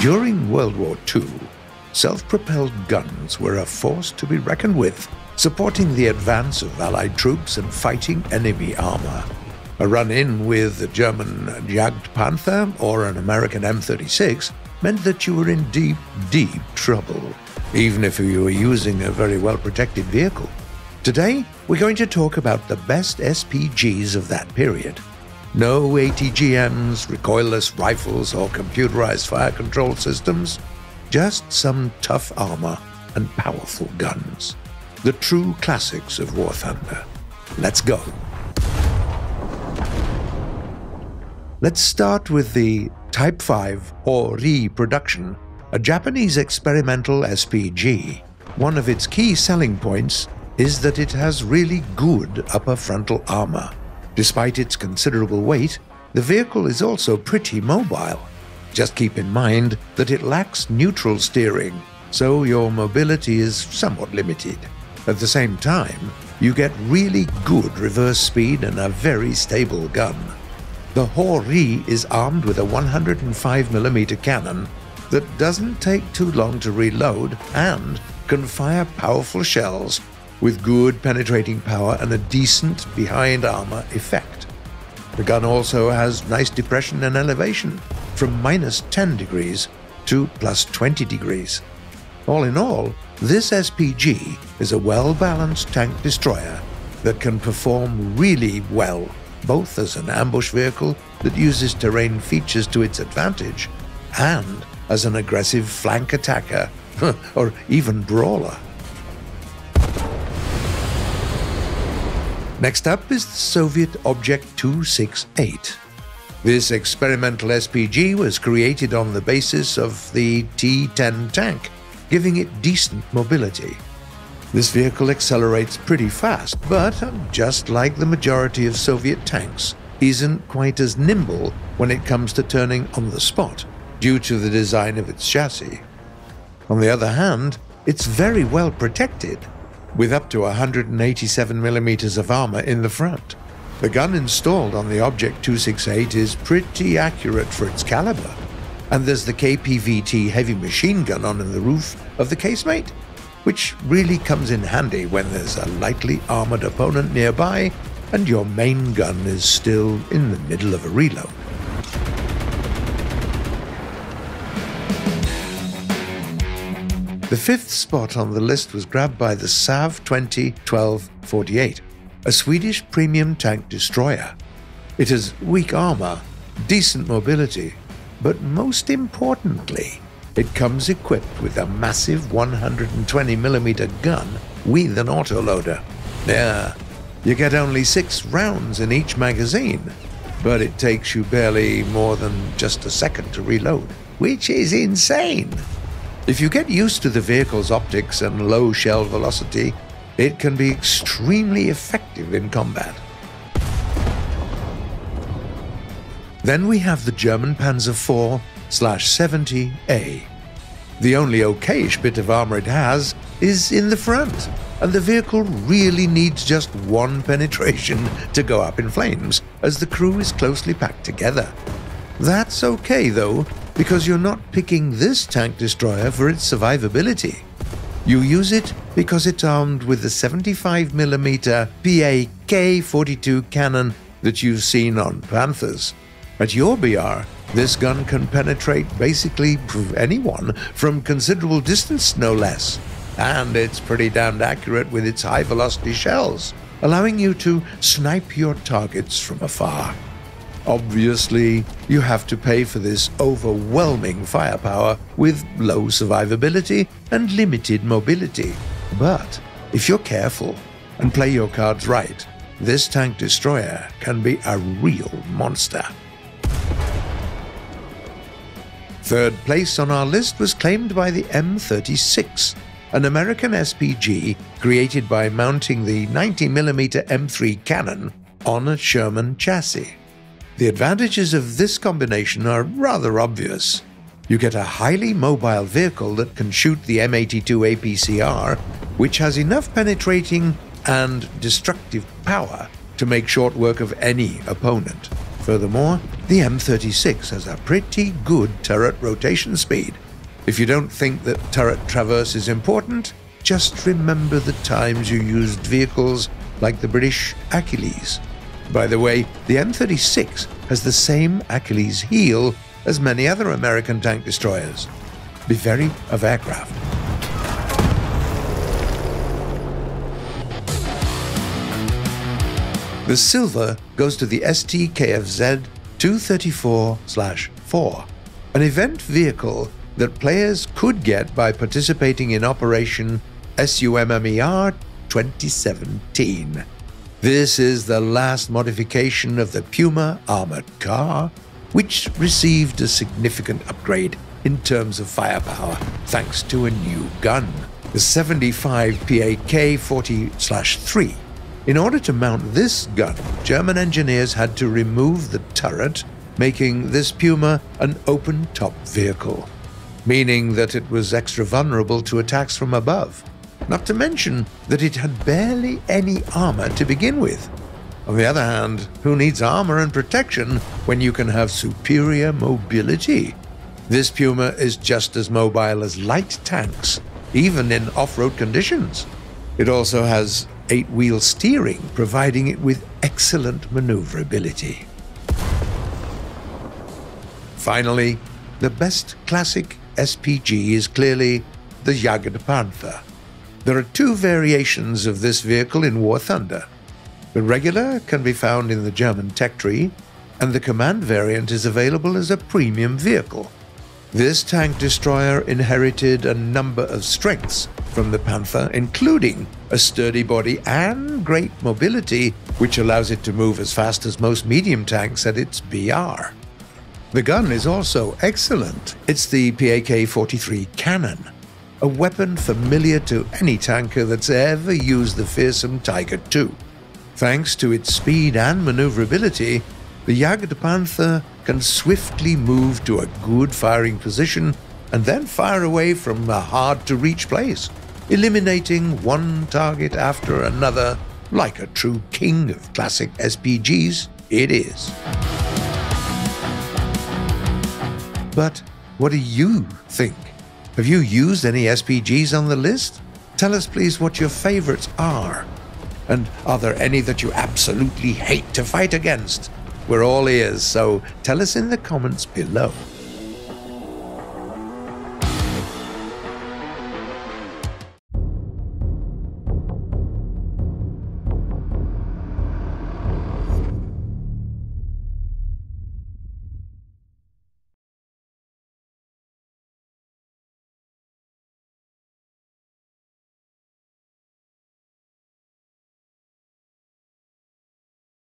During World War II, self-propelled guns were a force to be reckoned with, supporting the advance of Allied troops and fighting enemy armor. A run-in with the German Jaguar Panther or an American M36 meant that you were in deep, deep trouble, even if you were using a very well-protected vehicle. Today, we're going to talk about the best SPGs of that period. No ATGMs, recoilless rifles, or computerized fire control systems. Just some tough armor and powerful guns. The true classics of War Thunder. Let's go. Let's start with the Type 5 Hori production, a Japanese experimental SPG. One of its key selling points is that it has really good upper frontal armor. Despite its considerable weight, the vehicle is also pretty mobile. Just keep in mind that it lacks neutral steering, so your mobility is somewhat limited. At the same time, you get really good reverse speed and a very stable gun. The Hori is armed with a 105mm cannon that doesn't take too long to reload and can fire powerful shells with good penetrating power and a decent behind-armor effect. The gun also has nice depression and elevation, from -10 degrees to +20 degrees. All in all, this SPG is a well-balanced tank destroyer that can perform really well, both as an ambush vehicle that uses terrain features to its advantage, and as an aggressive flank attacker, or even brawler. Next up is the Soviet Object 268. This experimental SPG was created on the basis of the T-10 tank, giving it decent mobility. This vehicle accelerates pretty fast, but just like the majority of Soviet tanks, isn't quite as nimble when it comes to turning on the spot, due to the design of its chassis. On the other hand, it's very well protected, with up to 187mm of armor in the front. The gun installed on the Object 268 is pretty accurate for its caliber, and there's the KPVT heavy machine gun on the roof of the casemate, which really comes in handy when there's a lightly armored opponent nearby and your main gun is still in the middle of a reload. The fifth spot on the list was grabbed by the Sav 20-12-48, a Swedish premium tank destroyer. It has weak armor, decent mobility, but most importantly, it comes equipped with a massive 120mm gun with an autoloader. Yeah, you get only 6 rounds in each magazine, but it takes you barely more than just a second to reload, which is insane. If you get used to the vehicle's optics and low shell velocity, it can be extremely effective in combat. Then we have the German Panzer IV/70A. The only okayish bit of armor it has is in the front, and the vehicle really needs just one penetration to go up in flames, as the crew is closely packed together. That's okay though, because you're not picking this tank destroyer for its survivability. You use it because it's armed with the 75mm PAK-42 cannon that you've seen on Panthers. At your BR, this gun can penetrate basically anyone from considerable distance, no less. And it's pretty damned accurate with its high-velocity shells, allowing you to snipe your targets from afar. Obviously, you have to pay for this overwhelming firepower with low survivability and limited mobility. But if you're careful and play your cards right, this tank destroyer can be a real monster. Third place on our list was claimed by the M36, an American SPG created by mounting the 90mm M3 cannon on a Sherman chassis. The advantages of this combination are rather obvious. You get a highly mobile vehicle that can shoot the M82 APCR, which has enough penetrating and destructive power to make short work of any opponent. Furthermore, The M36 has a pretty good turret rotation speed. If you don't think that turret traverse is important, just remember the times you used vehicles like the British Achilles. By the way, the M36 has the same Achilles heel as many other American tank destroyers. Be wary of aircraft. The silver goes to the STKFZ 234/4, an event vehicle that players could get by participating in Operation SUMMER 2017. This is the last modification of the Puma armored car, which received a significant upgrade in terms of firepower thanks to a new gun, the 75 PAK 40/3. In order to mount this gun, German engineers had to remove the turret, making this Puma an open-top vehicle, meaning that it was extra vulnerable to attacks from above. Not to mention that it had barely any armor to begin with. On the other hand, who needs armor and protection when you can have superior mobility? This Puma is just as mobile as light tanks, even in off-road conditions. It also has 8-wheel steering, providing it with excellent maneuverability. Finally, the best classic SPG is clearly the Jaguar Panther. There are two variations of this vehicle in War Thunder. The regular can be found in the German tech tree, and the command variant is available as a premium vehicle. This tank destroyer inherited a number of strengths from the Panther, including a sturdy body and great mobility, which allows it to move as fast as most medium tanks at its BR. The gun is also excellent. It's the PAK 43 cannon, a weapon familiar to any tanker that's ever used the fearsome Tiger II. Thanks to its speed and maneuverability, the Jaguar Panther can swiftly move to a good firing position and then fire away from a hard-to-reach place, eliminating one target after another like a true king of classic SPGs it is. But what do you think? Have you used any SPGs on the list? Tell us please what your favorites are. And are there any that you absolutely hate to fight against? We're all ears, so tell us in the comments below.